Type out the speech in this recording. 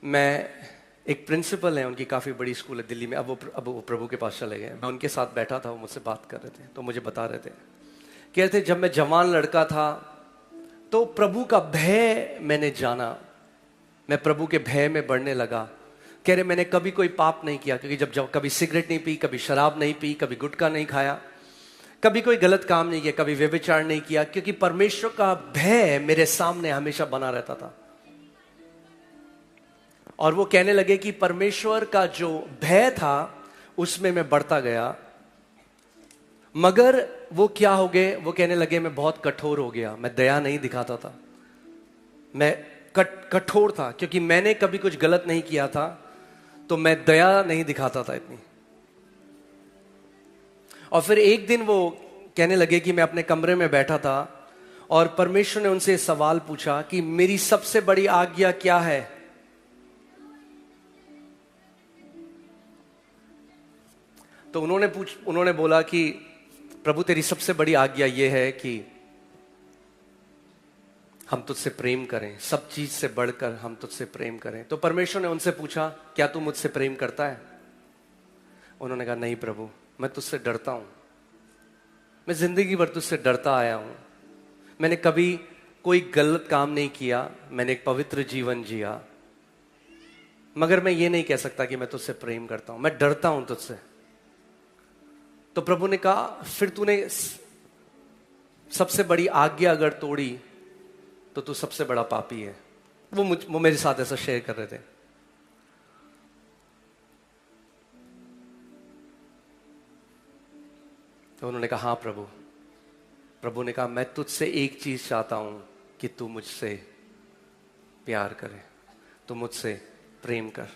मैं एक प्रिंसिपल है, उनकी काफ़ी बड़ी स्कूल है दिल्ली में। अब वो प्रभु के पास चले गए। मैं उनके साथ बैठा था, वो मुझसे बात कर रहे थे, तो मुझे बता रहे थे, कह रहे थे जब मैं जवान लड़का था तो प्रभु का भय मैंने जाना, मैं प्रभु के भय में बढ़ने लगा। कह रहे मैंने कभी कोई पाप नहीं किया, क्योंकि जब कभी सिगरेट नहीं पी, कभी शराब नहीं पी, कभी गुटखा नहीं खाया, कभी कोई गलत काम नहीं किया, कभी व्यभिचार नहीं किया, क्योंकि परमेश्वर का भय मेरे सामने हमेशा बना रहता था। और वो कहने लगे कि परमेश्वर का जो भय था उसमें मैं बढ़ता गया, मगर वो क्या हो गए, वो कहने लगे मैं बहुत कठोर हो गया, मैं दया नहीं दिखाता था, मैं कठोर था, क्योंकि मैंने कभी कुछ गलत नहीं किया था, तो मैं दया नहीं दिखाता था इतनी। और फिर एक दिन वो कहने लगे कि मैं अपने कमरे में बैठा था और परमेश्वर ने उनसे सवाल पूछा कि मेरी सबसे बड़ी आज्ञा क्या है। तो उन्होंने बोला कि प्रभु तेरी सबसे बड़ी आज्ञा यह है कि हम तुझसे प्रेम करें, सब चीज से बढ़कर हम तुझसे प्रेम करें। तो परमेश्वर ने उनसे पूछा क्या तू मुझसे प्रेम करता है? उन्होंने कहा नहीं प्रभु, मैं तुझसे डरता हूं, मैं जिंदगी भर तुझसे डरता आया हूं, मैंने कभी कोई गलत काम नहीं किया, मैंने एक पवित्र जीवन जिया, मगर मैं ये नहीं कह सकता कि मैं तुझसे प्रेम करता हूं, मैं डरता हूं तुझसे। तो प्रभु ने कहा फिर तूने सबसे बड़ी आज्ञा अगर तोड़ी तो तू सबसे बड़ा पापी है। वो मेरे साथ ऐसा शेयर कर रहे थे। तो उन्होंने कहा हाँ प्रभु। प्रभु ने कहा मैं तुझसे एक चीज चाहता हूं कि तू मुझसे प्यार करे, तू मुझसे प्रेम कर।